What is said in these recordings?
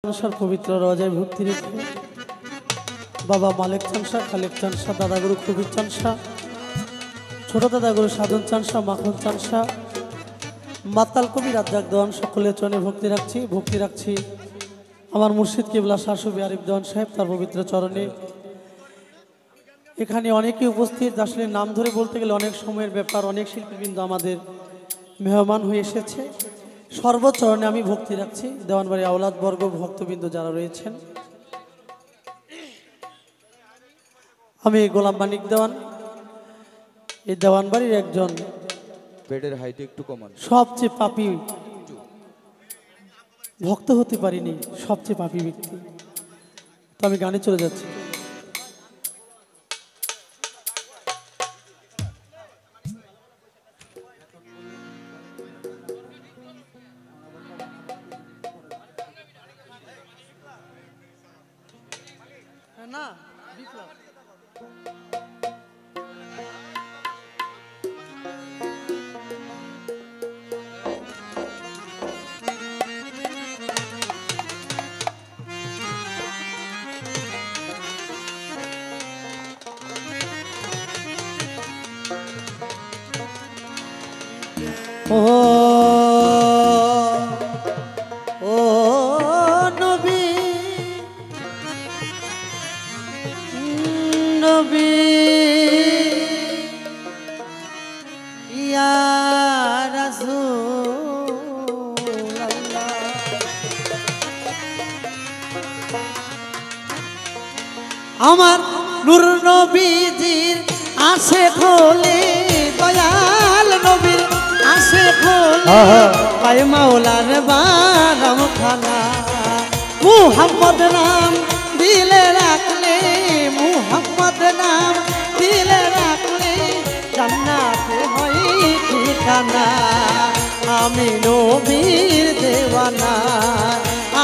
চানসার পবিত্র রজায় ভক্তি রেখে বাবা মালিক চানসা, খালেক চানসা, দাদাগুরু কবির চানসা, ছোট দাদাগুরু সাধন চানসা, মাখন চানসা, মাতাল কবি রাজ্জাক দেওয়ান সকলের চরণে ভক্তি রাখছি আমার মুর্শিদ কিবলা শাশুবি আরিফ দেওয়ান সাহেব তার পবিত্র চরণে। এখানে অনেকেই উপস্থিত, আসলে নাম ধরে বলতে গেলে অনেক সময়ের ব্যাপার, অনেক শিল্পীবৃন্দ আমাদের মেহমান হয়ে এসেছে। সর্বচরণে আমি ভক্তি রাখছি দেওয়ানবাড়ি আওলাদ বর্গ ভক্তবৃন্দ যারা রয়েছেন। আমি গোলাম মানিক দেওয়ান, এই দেওয়ানবাড়ির একজন বেডের হাইট একটু কমান, সবচেয়ে পাপী ভক্ত হতে পারিনি, সবচেয়ে পাপী ব্যক্তি। তো আমি গানে চলে যাচ্ছি। না বিপ্লব ও ও নবী নবী ইয়া রাসূলুল্লাহ, আমার নূর নবীজির আশিক হলে, দয়াল নবীর আশিক হলে পায় মাওলার বারাম খানা। মুহাম্মদ নাম দিলে রাখলে, মুহাম্মদ নাম দিলে রাখলে জান্নাতে হয় ঠিকানা। আমি নবীর দেওয়ানা,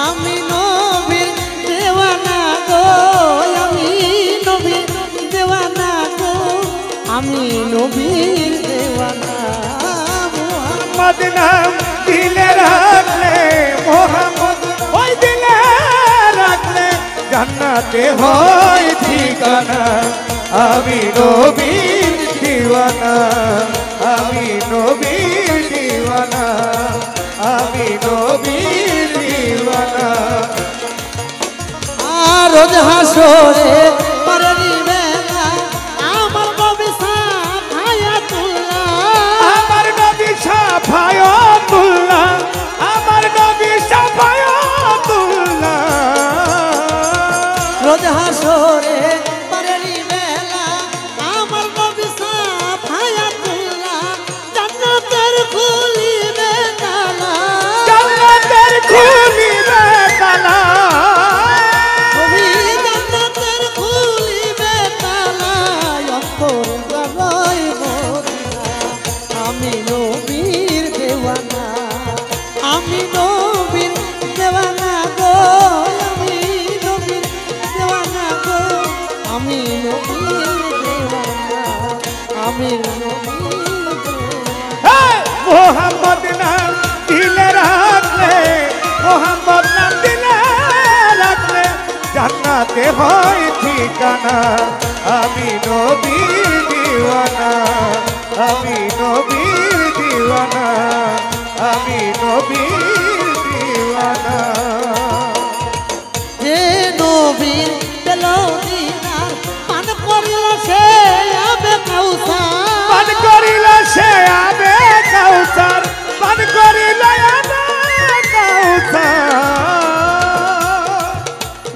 আমি নবীর দেওয়ানা গো, আমি নবীর দেওয়ানা গো, আমি নবীর দেওয়ানা। মোহাম্মদ নাম দিলে রাখলে, মোহাম্মদ ওই দিলে রাখলে জান্নাতে হয় ঠিকানা। আমি নবীর দিওয়ানা, আমি নবীর দিওয়ানা, আমি নবীর দিওয়ানা। আর রোজ হাসরে পারেনি বেলা আমার নবী সাফায়াতুল্লাহ, আমার নবী সাফায়াতুল্লাহ, আমার নবী সাফায়াতুল্লাহ। রোজ হাসরে পারেনি বেলা আমার নবী সাফায়াতুল্লাহ, জান্নাতের খুলিবে তালা, জান্নাতের খুলিবে তালা, নবী জান্নাতের খুলিবে তালা, অন্তর গড়াই মদিনা। আমি নবীর দেওয়ানা, আমি নবীর দেওয়ানা গো, আমি নবীর দেওয়ানা গো, আমি নবীর দেওয়ানা, আমি নবীর দেওয়ানা। মোহাম্মদ নাম দিলে রাখলে, মোহাম্মদ নাম দিলে রাখলে জান্নাতে হয় ঠিকানা। আমি নবীর দিওয়ানা, আমি নবীর দিওয়ানা, আমি নবীর দিওয়ানা। যে নবীর পেলো দিনার পান করিল সে আবে কাউসার, পান করিল সে আবে কাউসার, পান করিল আবে কাউসার।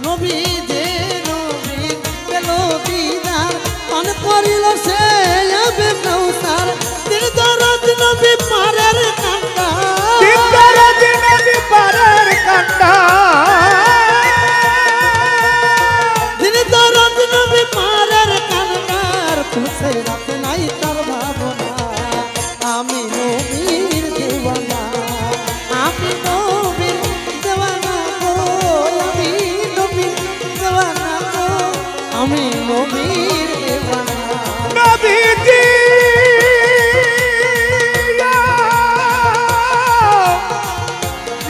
নবী যে নবীর পেলো দিনার পান করিল সে আবে কাউসার, দিন দরদ নবী পারের কান্ডা, দিন দরদ নবী পারের কান্ডা, দিন দরদ নবী পারের কান্ডার খুশে রাতে নাই তার ভাবনা। আমি নবীর দেওয়ানা, আমি নবীর দেওয়ানা গো, আমি নবীর দেওয়ানা গো, আমি নবীর দেওয়ানা। নবীজি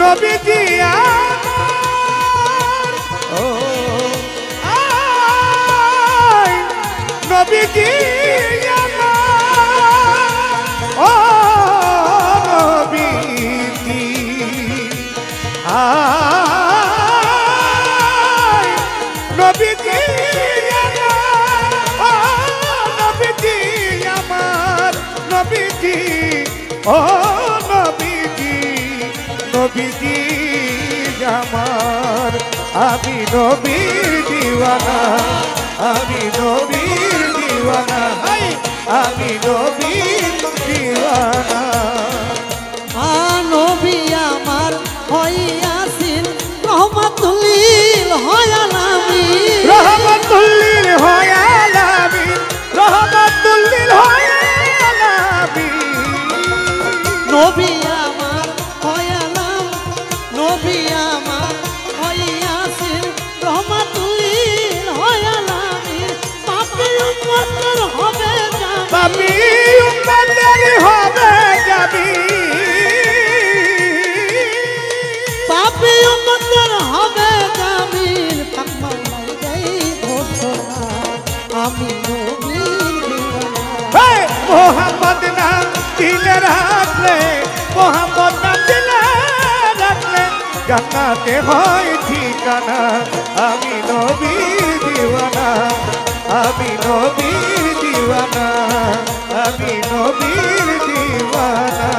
নবীজি নবীজি আমার ও নবীজি নবীজি আমার নবীজি ও নবীজি নবীজি আমার আমি নবীর দিওয়ানা আমি নবীর দিওয়ানা আমি নবীর দিওয়ানা নবী আমার হইয়াছিন রহমাতুল্লিল হয়ালামিন রহমাতুল্লিল হয়ালামিন রহমাতুল্লিল হয়ালামিন নবী আমার হয়ালাম নবী আমার হইয়াছিন রহমাতুল্লিল হয়ালামিন পাপী উম্মতের হবে জামিন পাপী উম্মতের হবে জামিন পাপী উম্মতের হবে জামিন পাক মাওলাই দেই ঘোষণা আমি নবীর দিওয়ানা মোহাম্মদ নাম দিলে রাখলে মোহাম্মদ নাম দিলে রাখলে জান্নাতে হয় ঠিকানা আমি নবীর দিওয়ানা আমি নবীর দিওয়ানা আমি নবীর দিওয়ানা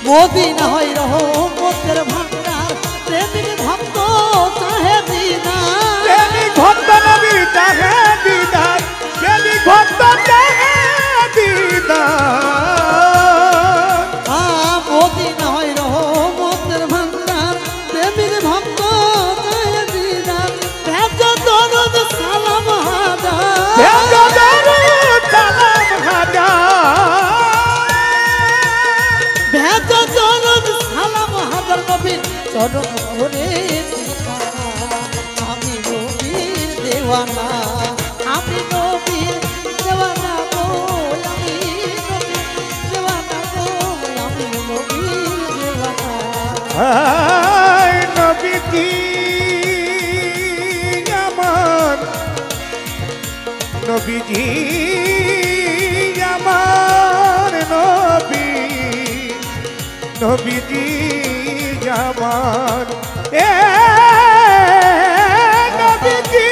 মদিনা হয় রহমতের ভান্ডার প্রেমিক ভক্ত চাহে দিদার প্রেমিক ভক্ত নবীর চাহে দিদার প্রেমিক ভক্ত চাহে দিদার মদিনা হয় রহমতের ভান্ডার প্রেমিক ভক্ত চাহে দিদার ভেজ দরদ সালাম হাজার ভেজ দরদ সালাম হাজার ভেজ দরদ সালাম হাজার নবীর চরণ ধরে আমি নবীর দেওয়ানা আমি নবীর দেওয়ানা গো আমি নবীর দেওয়ানা গো আমি নবীর দেওয়ানা নবীজি আমার নবীজি আমার নবী নবীজি আমার নবীজি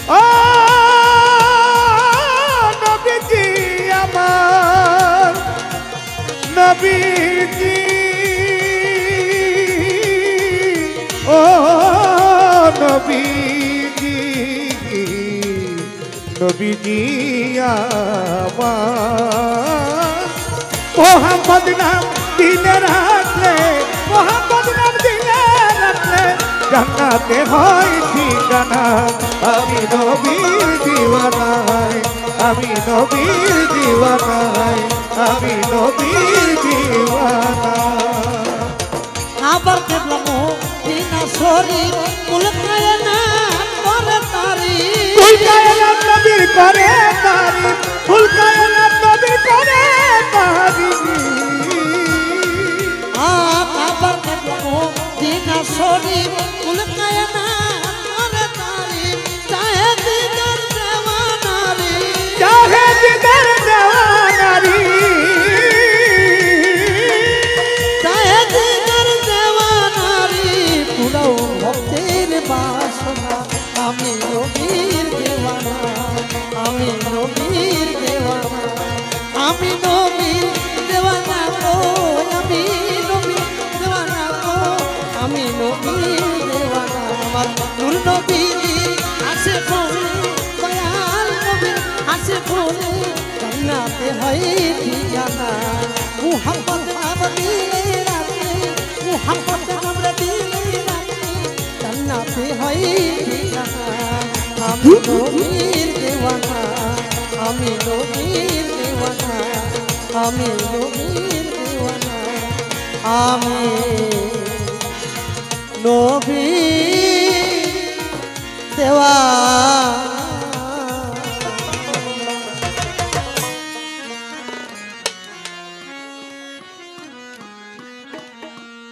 ও নবীজি আমার নবীজি ও নবীজি নবীজি আমার মোহাম্মদ নাম দিলে রাখলে মোহাম্মদ নাম দিলে রাখলে জান্নাতে হয় ঠিকানা আমি নবীর দিওয়ানায় আমি নবীর দিওয়ানায় আমি নবীর দিওয়ানা আবার কেবলা মদিনা শরীফ মুলকায় না করে তারিফ ফুল কায়নাত নবীর করে তারিফ ফুল কায়নাত নবীর করে তারিফ আবার কেবলা মদিনা শরীফ মুলকায় না করে তারিফ চাহে দিদার দেওয়ানারি চাহে দিদার দেওয়ানারি চাহে দিদার দেওয়ানারি পুরাও ভক্তের বাসনা আমি নবীর দেওয়ানা আমি নবীর দেওয়ানা আমি নবীর দেওয়ানা গো আমি নবীর দেওয়ানা গো আমি নবীর দেওয়ানা আমার নূর নবীর আসে ফুলে দয়াল নবীর আসে ফুলে জান্নাতে হয় ঠিকানা মুহাম্মদ নাম দিলে রাখলে মুহাম্মদ নাম দিলে রাখলে জান্নাতে হয় ঠিকানা আমি নবীর দেওয়ানা আমি নবীর দেওয়ানা আমি নবীর দেওয়ানা আমি নবীর দেওয়ানা